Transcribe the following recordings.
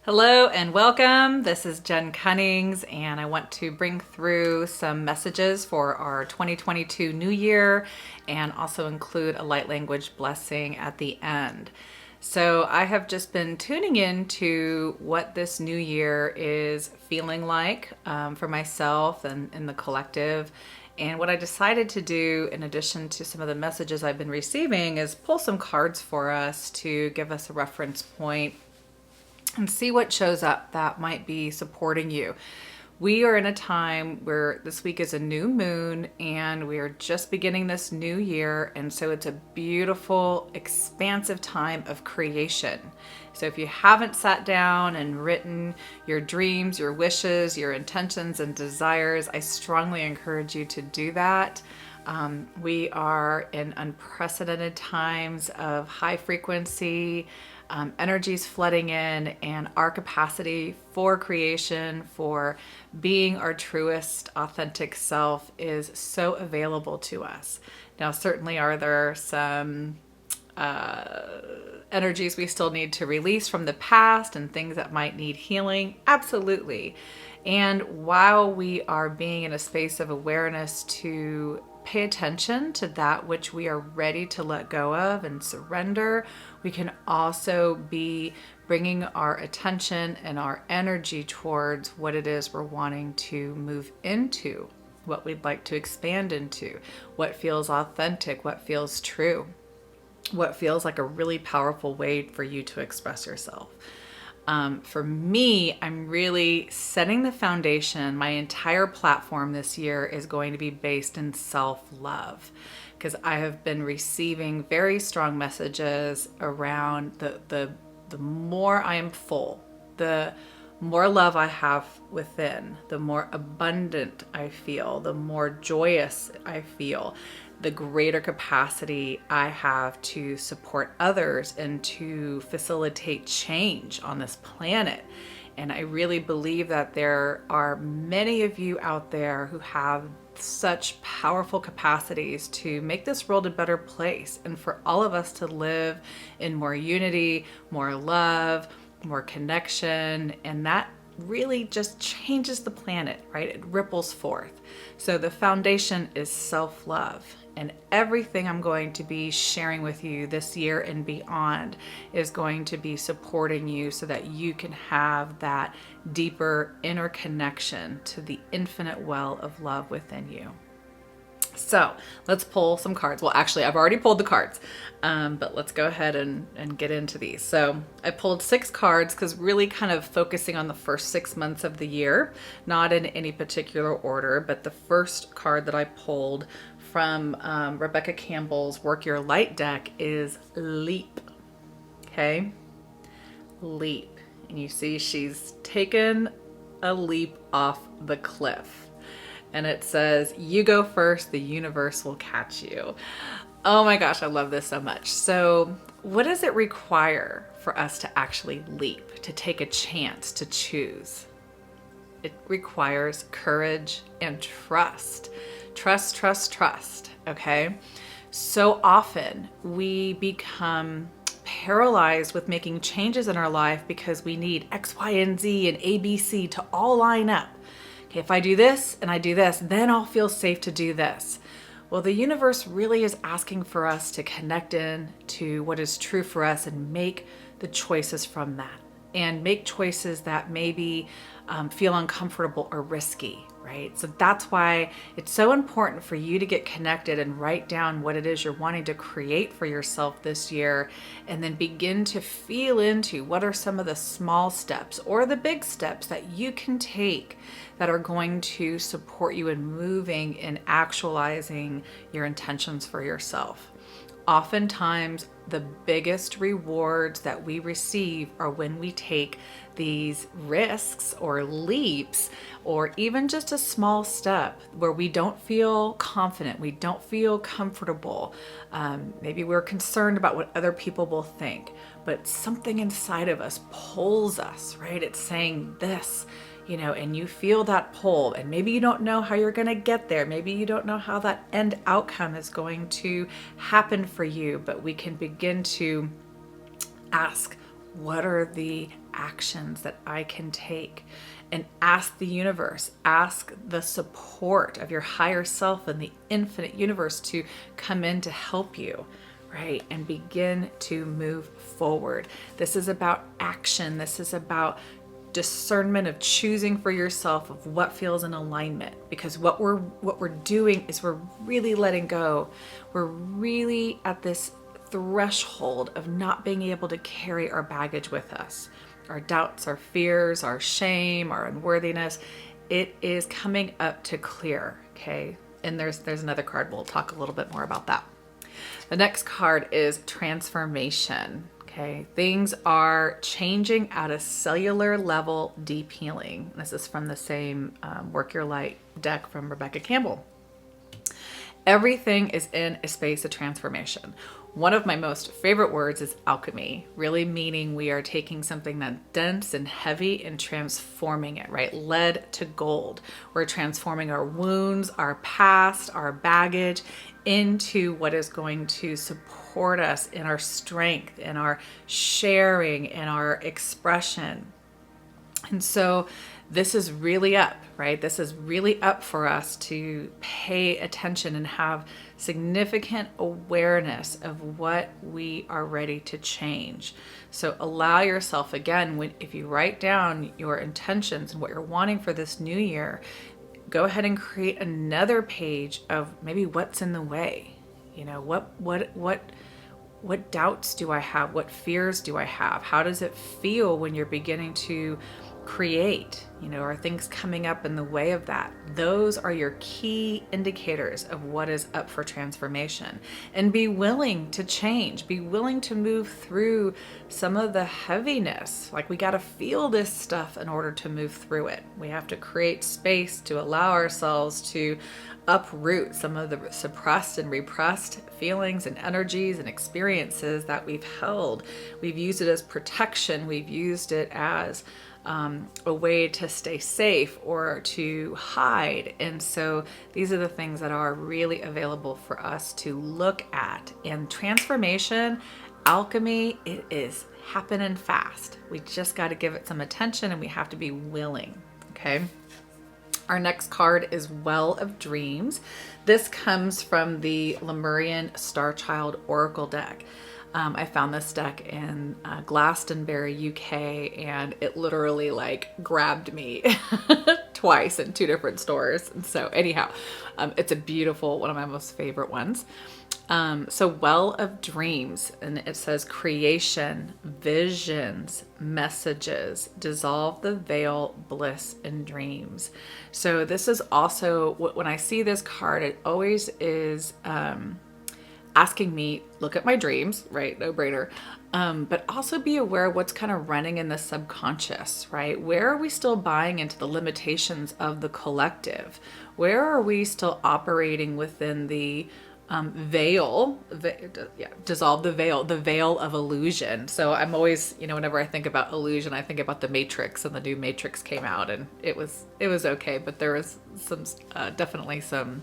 Hello and welcome. This is Jen Cunnings, and I want to bring through some messages for our 2022 New Year and also include a light language blessing at the end. So I have just been tuning into what this new year is feeling like for myself and in the collective. And what I decided to do, in addition to some of the messages I've been receiving, is pull some cards for us to give us a reference point and see what shows up that might be supporting you. We are in a time where this week is a new moon and we are just beginning this new year. And so it's a beautiful, expansive time of creation. So if you haven't sat down and written your dreams, your wishes, your intentions and desires, I strongly encourage you to do that. We are in unprecedented times of high frequency, energies flooding in, and our capacity for creation, for being our truest, authentic self is so available to us. Now, certainly are there some energies we still need to release from the past and things that might need healing? Absolutely. And while we are being in a space of awareness to pay attention to that which we are ready to let go of and surrender, we can also be bringing our attention and our energy towards what it is we're wanting to move into, what we'd like to expand into, what feels authentic, what feels true, what feels like a really powerful way for you to express yourself. For me, I'm really setting the foundation. My entire platform this year is going to be based in self-love, because I have been receiving very strong messages around the more I am full, the more love I have within, the more abundant I feel, the more joyous I feel, the greater capacity I have to support others and to facilitate change on this planet. And I really believe that there are many of you out there who have such powerful capacities to make this world a better place, and for all of us to live in more unity, more love, more connection, and that really just changes the planet, right? It ripples forth. So the foundation is self-love. And everything I'm going to be sharing with you this year and beyond is going to be supporting you so that you can have that deeper inner connection to the infinite well of love within you. So let's pull some cards. Well, actually, I've already pulled the cards, but let's go ahead and get into these. So I pulled 6 cards because really kind of focusing on the first 6 months of the year, not in any particular order, but the first card that I pulled from Rebecca Campbell's Work Your Light deck is Leap. Okay? Leap. And you see she's taken a leap off the cliff. And it says, you go first, the universe will catch you. Oh my gosh, I love this so much. So what does it require for us to actually leap, to take a chance, to choose? It requires courage and trust. Trust, trust, trust, okay? So often we become paralyzed with making changes in our life because we need X, Y, and Z and A, B, C to all line up. Okay, if I do this and I do this, then I'll feel safe to do this. Well, the universe really is asking for us to connect in to what is true for us and make the choices from that, and make choices that maybe feel uncomfortable or risky, right? So that's why it's so important for you to get connected and write down what it is you're wanting to create for yourself this year, and then begin to feel into what are some of the small steps or the big steps that you can take that are going to support you in moving and actualizing your intentions for yourself. Oftentimes, the biggest rewards that we receive are when we take these risks or leaps, or even just a small step where we don't feel confident, we don't feel comfortable. Maybe we're concerned about what other people will think, but something inside of us pulls us, right? It's saying this, and you feel that pull, and maybe you don't know how you're going to get there. Maybe you don't know how that end outcome is going to happen for you, but we can begin to ask, what are the actions that I can take? And ask the universe, ask the support of your higher self and the infinite universe to come in to help you, right? And begin to move forward. This is about action. This is about discernment of choosing for yourself of what feels in alignment, because what we're doing is we're really letting go. We're really at this threshold of not being able to carry our baggage with us, our doubts, our fears, our shame, our unworthiness. It is coming up to clear. Okay, and there's another card. We'll talk a little bit more about that. The next card is transformation. Okay, things are changing at a cellular level, deep healing. This is from the same Work Your Light deck from Rebecca Campbell. Everything is in a space of transformation. One of my most favorite words is alchemy, really meaning we are taking something that's dense and heavy and transforming it, right? Lead to gold. We're transforming our wounds, our past, our baggage into what is going to support us in our strength, in our sharing, in our expression. And so this is really up, right? This is really up for us to pay attention and have significant awareness of what we are ready to change. So allow yourself, again, if you write down your intentions and what you're wanting for this new year, go ahead and create another page of maybe what's in the way. What doubts do I have? What fears do I have? How does it feel when you're beginning to create? Are things coming up in the way of that? Those are your key indicators of what is up for transformation. And be willing to change. Be willing to move through some of the heaviness. Like, we got to feel this stuff in order to move through it. We have to create space to allow ourselves to uproot some of the suppressed and repressed feelings and energies and experiences that we've held. We've used it as protection. We've used it as a way to stay safe or to hide. And so these are the things that are really available for us to look at. And transformation, alchemy, it is happening fast. We just got to give it some attention, and we have to be willing. Okay. Our next card is Well of Dreams. This comes from the Lemurian Starchild Oracle deck. I found this deck in Glastonbury, UK, and it literally grabbed me twice in 2 different stores. And so anyhow, it's a beautiful, one of my most favorite ones. So Well of Dreams, and it says creation, visions, messages, dissolve the veil, bliss and dreams. So this is also, when I see this card, it always is asking me, look at my dreams, right? No brainer. But also be aware of what's kind of running in the subconscious, right? Where are we still buying into the limitations of the collective? Where are we still operating within the dissolve the veil of illusion. So I'm always, whenever I think about illusion, I think about the Matrix, and the new Matrix came out, and it was okay, but there was some definitely some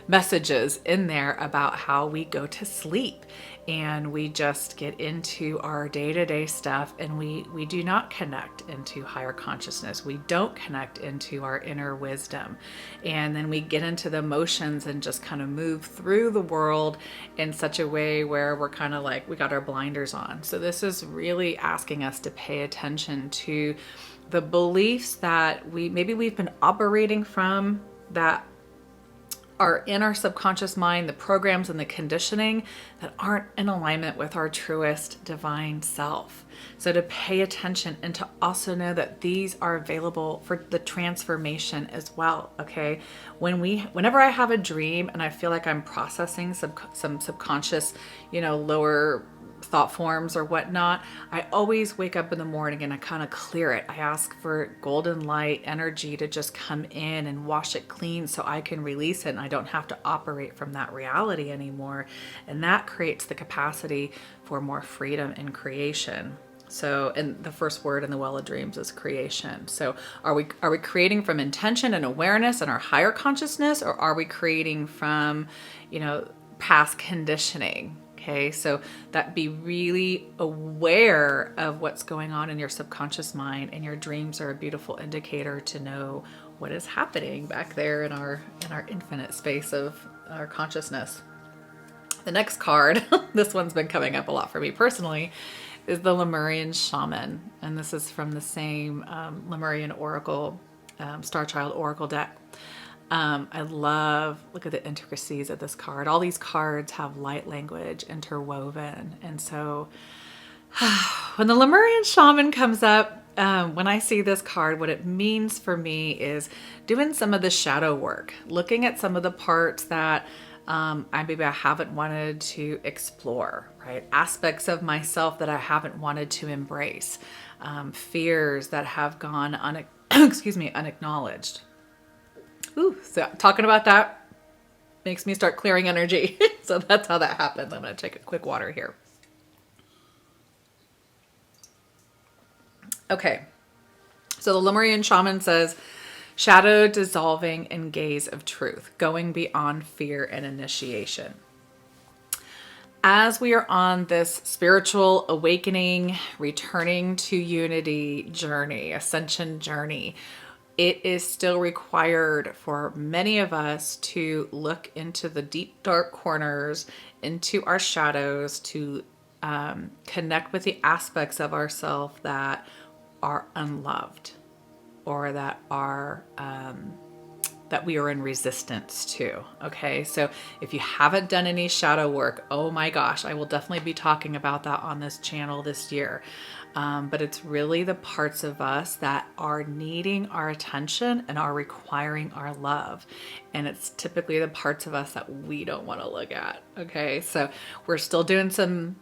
messages in there about how we go to sleep and we just get into our day-to-day stuff, and we do not connect into higher consciousness. We don't connect into our inner wisdom. And then we get into the emotions and just kind of move through the world in such a way where we're kind of like, we got our blinders on. So this is really asking us to pay attention to the beliefs that we've been operating from, that are in our subconscious mind, the programs and the conditioning that aren't in alignment with our truest divine self. So to pay attention, and to also know that these are available for the transformation as well. Okay. Whenever I have a dream and I feel like I'm processing some subconscious, lower thought forms or whatnot, I always wake up in the morning and I kind of clear it. I ask for golden light energy to just come in and wash it clean so I can release it, and I don't have to operate from that reality anymore. And that creates the capacity for more freedom and creation. So, and the first word in the Well of Dreams is creation. So are we creating from intention and awareness and our higher consciousness, or are we creating from, past conditioning? Okay, so that be really aware of what's going on in your subconscious mind, and your dreams are a beautiful indicator to know what is happening back there in our infinite space of our consciousness. The next card, this one's been coming up a lot for me personally, is the Lemurian Shaman. And this is from the same Lemurian Oracle, Star Child Oracle deck. Look at the intricacies of this card. All these cards have light language interwoven. And so when the Lemurian Shaman comes up, when I see this card, what it means for me is doing some of the shadow work, looking at some of the parts that maybe I haven't wanted to explore, right? Aspects of myself that I haven't wanted to embrace, fears that have gone unacknowledged. Ooh, so talking about that makes me start clearing energy. So that's how that happens. I'm going to take a quick water here. Okay. So the Lemurian Shaman says, shadow dissolving in gaze of truth, going beyond fear and initiation. As we are on this spiritual awakening, returning to unity journey, ascension journey, it is still required for many of us to look into the deep, dark corners, into our shadows, to connect with the aspects of ourselves that are unloved, or that are that we are in resistance to. Okay, so if you haven't done any shadow work, oh my gosh, I will definitely be talking about that on this channel this year. But it's really the parts of us that are needing our attention and are requiring our love. And it's typically the parts of us that we don't want to look at. Okay, so we're still doing some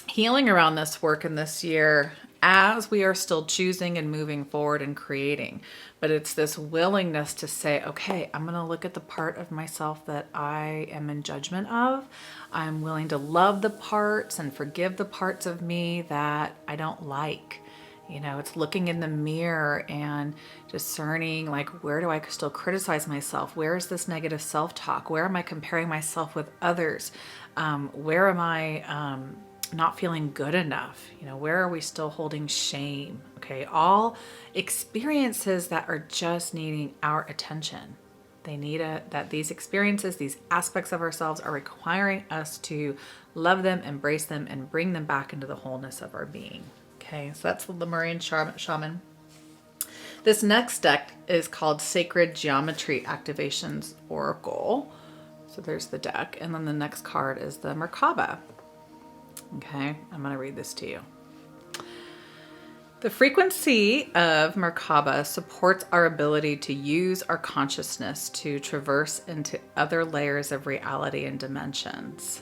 healing around this work in this year, as we are still choosing and moving forward and creating. But it's this willingness to say, okay, I'm going to look at the part of myself that I am in judgment of. I'm willing to love the parts and forgive the parts of me that I don't like. It's looking in the mirror and discerning, like, where do I still criticize myself? Where is this negative self-talk? Where am I comparing myself with others? Where am I not feeling good enough? Where are we still holding shame? Okay, all experiences that are just needing our attention. They need that these experiences, these aspects of ourselves are requiring us to love them, embrace them, and bring them back into the wholeness of our being. Okay, so that's the Lemurian Shaman. This next deck is called Sacred Geometry Activations Oracle. So there's the deck. And then the next card is the Merkaba. Okay, I'm going to read this to you. The frequency of Merkaba supports our ability to use our consciousness to traverse into other layers of reality and dimensions.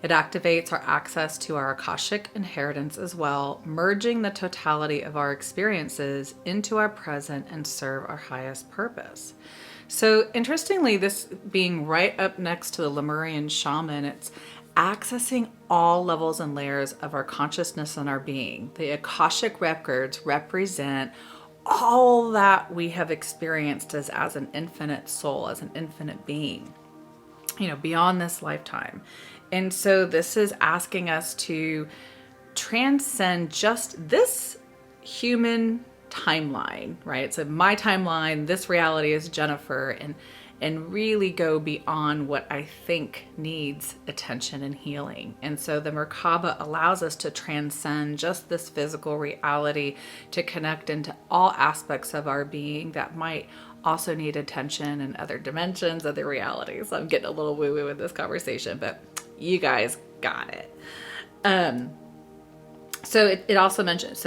It activates our access to our Akashic inheritance as well, merging the totality of our experiences into our present and serve our highest purpose. So interestingly, this being right up next to the Lemurian Shaman, it's accessing all levels and layers of our consciousness and our being. The Akashic records represent all that we have experienced as an infinite soul, as an infinite being, beyond this lifetime. And so this is asking us to transcend just this human timeline, right? So my timeline, this reality is Jennifer, and really go beyond what I think needs attention and healing. And so the Merkaba allows us to transcend just this physical reality, to connect into all aspects of our being that might also need attention in other dimensions, other realities. I'm getting a little woo-woo in this conversation, but you guys got it. So it also mentions,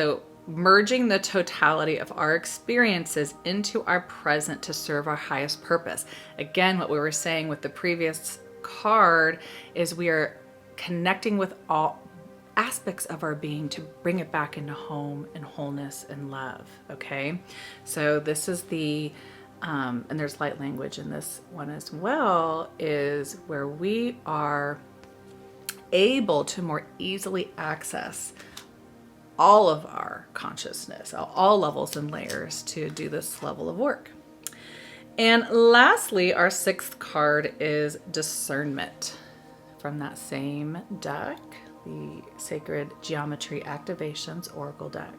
merging the totality of our experiences into our present to serve our highest purpose. Again, what we were saying with the previous card is we are connecting with all aspects of our being to bring it back into home and wholeness and love. Okay, so this is the and there's light language in this one as well, is where we are able to more easily access all of our consciousness, all levels and layers, to do this level of work. And lastly, our sixth card is Discernment from that same deck, the Sacred Geometry Activations Oracle deck.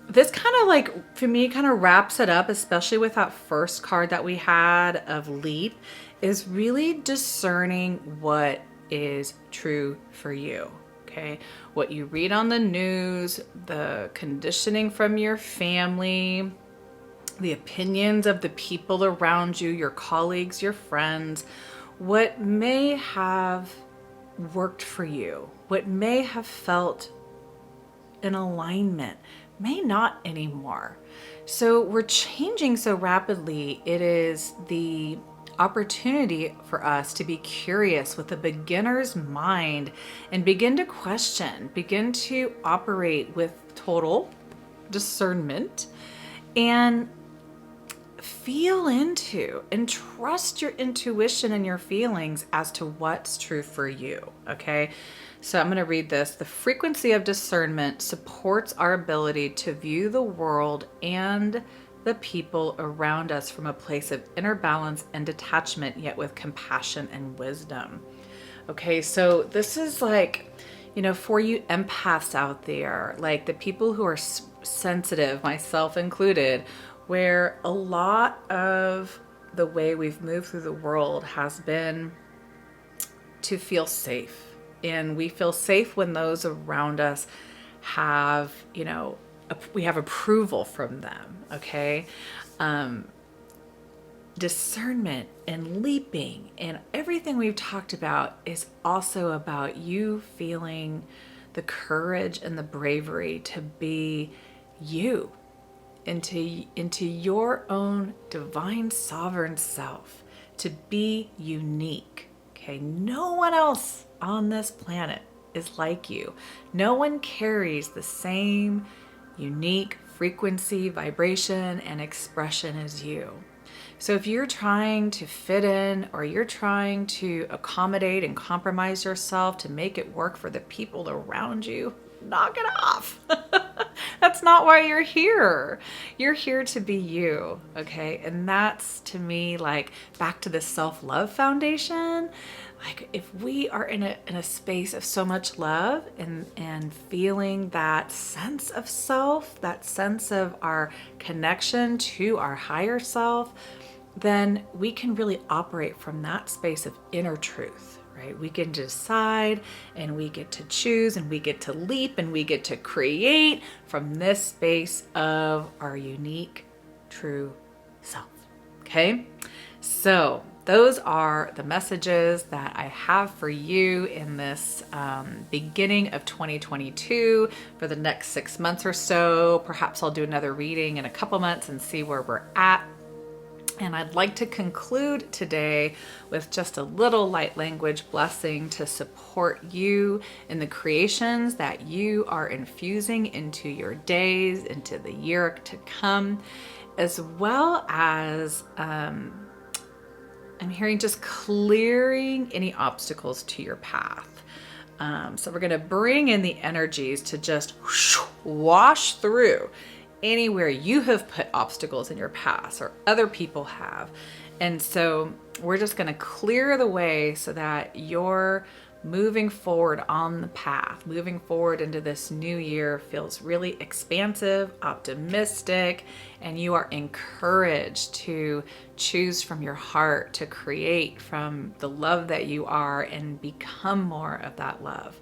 This kind of like, for me, kind of wraps it up, especially with that first card that we had of Leap, is really discerning what is true for you. Okay, what you read on the news, the conditioning from your family, the opinions of the people around you, your colleagues, your friends, what may have worked for you, what may have felt in alignment, may not anymore. So we're changing so rapidly. It is the opportunity for us to be curious with a beginner's mind and begin to question, begin to operate with total discernment and feel into and trust your intuition and your feelings as to what's true for you. Okay. So I'm going to read this. The frequency of discernment supports our ability to view the world and the people around us from a place of inner balance and detachment, yet with compassion and wisdom. Okay, so this is like, for you empaths out there, like the people who are sensitive, myself included, where a lot of the way we've moved through the world has been to feel safe. And we feel safe when those around us have, we have approval from them, okay? Discernment and leaping and everything we've talked about is also about you feeling the courage and the bravery to be you, into your own divine sovereign self, to be unique, okay? No one else on this planet is like you. No one carries the same unique frequency, vibration, and expression as you. So if you're trying to fit in or you're trying to accommodate and compromise yourself to make it work for the people around you, knock it off. That's not why you're here. You're here to be you, okay? And that's, to me, like back to the self-love foundation. Like if we are in a space of so much love and feeling that sense of self, that sense of our connection to our higher self, then we can really operate from that space of inner truth, right? We can decide and we get to choose and we get to leap and we get to create from this space of our unique, true self, okay? So those are the messages that I have for you in this beginning of 2022 for the next 6 months or so. Perhaps I'll do another reading in a couple months and see where we're at. And I'd like to conclude today with just a little light language blessing to support you in the creations that you are infusing into your days, into the year to come, as well as I'm hearing just clearing any obstacles to your path. So we're going to bring in the energies to just wash through anywhere you have put obstacles in your past or other people have. And so we're just going to clear the way so that you're moving forward on the path, moving forward into this new year feels really expansive, optimistic, and you are encouraged to choose from your heart, to create from the love that you are and become more of that love.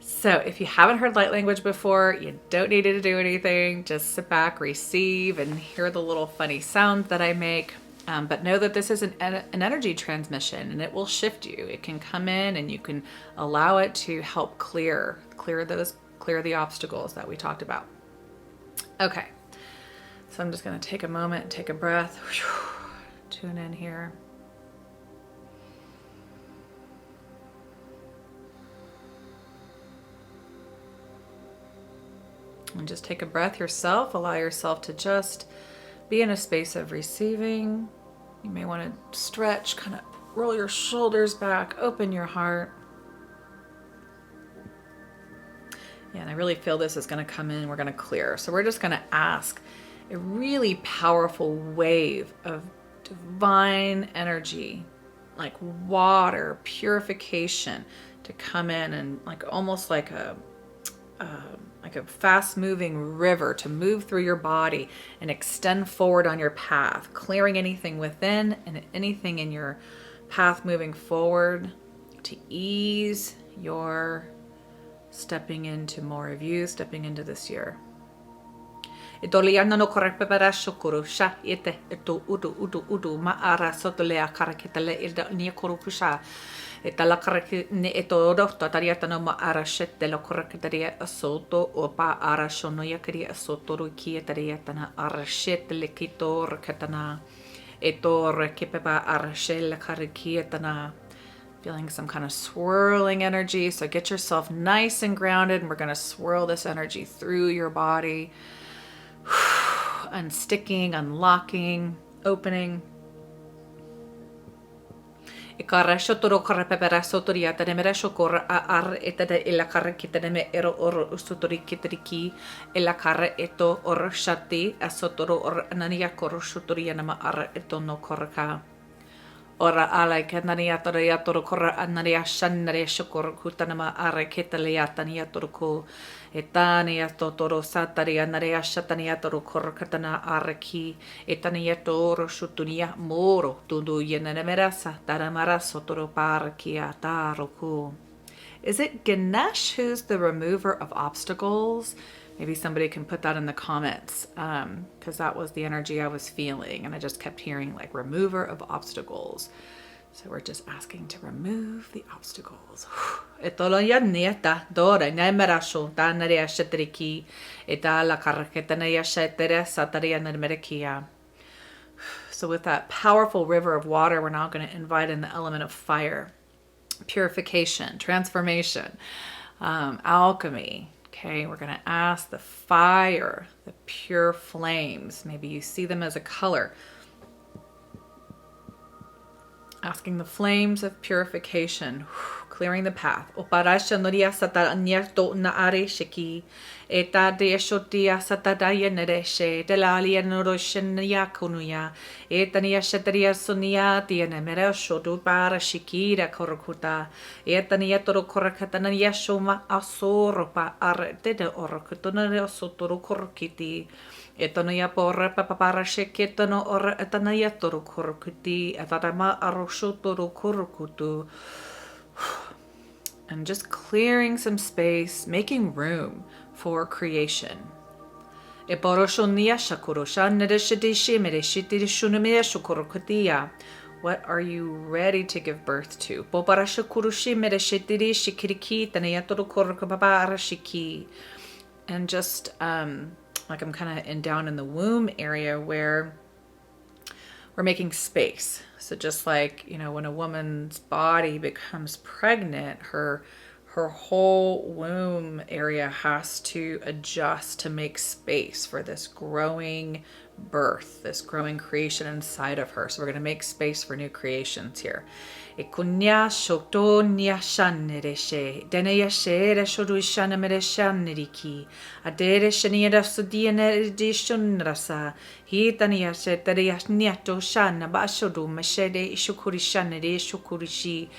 So if you haven't heard light language before, you don't need to do anything. Just sit back, receive, and hear the little funny sounds that I make. But know that this is an energy transmission and it will shift you. It can come in and you can allow it to help clear the obstacles that we talked about. Okay, so I'm just going to take a moment and take a breath. Tune in here. And just take a breath yourself. Allow yourself to just be in a space of receiving. You may want to stretch, kind of roll your shoulders back, open your heart. Yeah, and I really feel this is going to come in. We're going to clear. So we're just going to ask a really powerful wave of divine energy, like water, purification, to come in and like almost like a fast moving river to move through your body and extend forward on your path, clearing anything within and anything in your path moving forward to ease your stepping into more of you, stepping into this year. Itoliana no korepepera shukuru sha ite etu udu maara sotolea karakitale ida niakurupusha. Itala karaki ne etoro tatariata no maara shette la korakitaria asoto opa ara shono yakari asotoro kietariatana ara shette lekito rakatana eto rekipepa ara shelle karakietana. Feeling some kind of swirling energy. So get yourself nice and grounded, and we're going to swirl this energy through your body. Unsticking, unlocking, opening. Ikara shotoro kara pepera sotoria tanemera shokora ar etada ila kara kitaneme ero or sotori kitriki ila kara eto or shati asotoro or anania koro sotoria nama ar eto no koraka. Ora ala kanania toria toro kora anaria shanare shokor kutanama are ketaliatania torko etania totoro sataria narea shatania toro korkatana araki etania toro shutunia moro tundu yenemerasa taramara sotoro parakia taroku. Is it Ganesh who's the remover of obstacles? Maybe somebody can put that in the comments, because that was the energy I was feeling, and I just kept hearing like remover of obstacles. So we're just asking to remove the obstacles. So with that powerful river of water, we're now going to invite in the element of fire, purification, transformation, alchemy. Okay, we're going to ask the fire, the pure flames. Maybe you see them as a color. Asking the flames of purification, clearing the path. Oparasha noria sata anyarto na are shiki. Eta de shotia sata daya nereshe. Delalia noroshinia kunuya. Eta nia shetaria sonia tiene meresho do para shikira korokuta. Eta nia toro korakatana yashoma asoropa ar dede orokutona sotoro korokiti. Etanoia porra papara sheketano or etanoia toro korokuti etarama arosotoro korokutu. And just clearing some space, making room for creation. What are you ready to give birth to? And just like I'm kind of down in the womb area where we're making space. So just like, you know, when a woman's body becomes pregnant, her whole womb area has to adjust to make space for this growing birth, this growing creation inside of her. So we're going to make space for new creations here. Ikunya shoto nya shanereshe deneya shere shodu shanamere shaneriki adere shaniera sudiene dishunrasa hitania sheteria nyato shana bashodu meshede ishukuri shanere shukurishi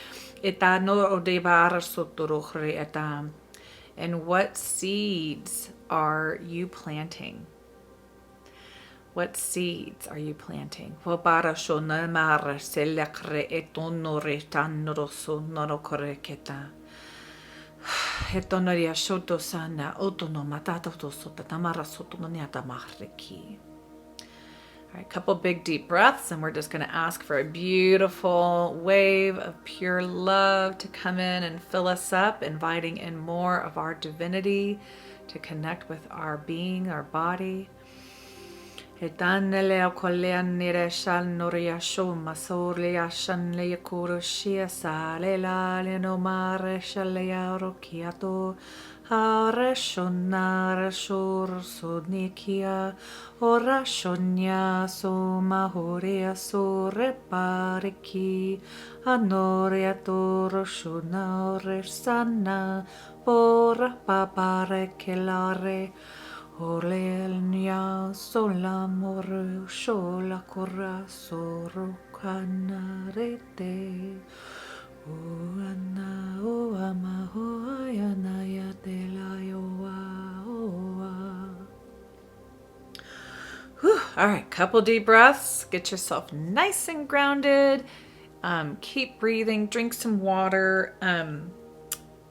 eta no odebara sotorohre eta. And what seeds are you planting? What seeds are you planting? All right, couple big deep breaths, and we're just going to ask for a beautiful wave of pure love to come in and fill us up, inviting in more of our divinity to connect with our being, our body. Etanele okoleanire shan noria shoma solia shan le kurushia sale la le no mare shalea rokiato hare shonara shur sodnikia ora shonya so mahoria so repariki anoria toro shonare sana pora papare kelare Olelnia sola moru shola cora soro canarete. O ana o ama o ayana ya de la yoa oa. All right, couple deep breaths. Get yourself nice and grounded. Keep breathing. Drink some water.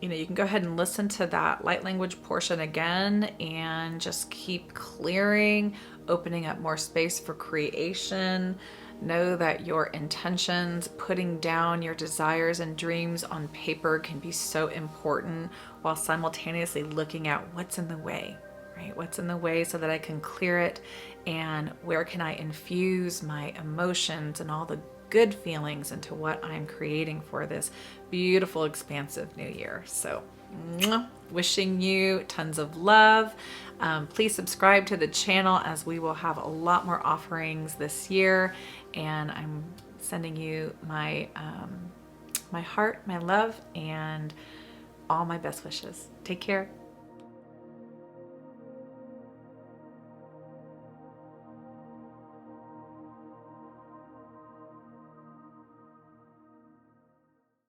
You can go ahead and listen to that light language portion again and just keep clearing, opening up more space for creation. Know that your intentions, putting down your desires and dreams on paper can be so important while simultaneously looking at what's in the way, right? What's in the way so that I can clear it, and where can I infuse my emotions and all the good feelings into what I'm creating for this beautiful, expansive new year. So, wishing you tons of love. Please subscribe to the channel, as we will have a lot more offerings this year. And I'm sending you my my heart, my love, and all my best wishes. Take care.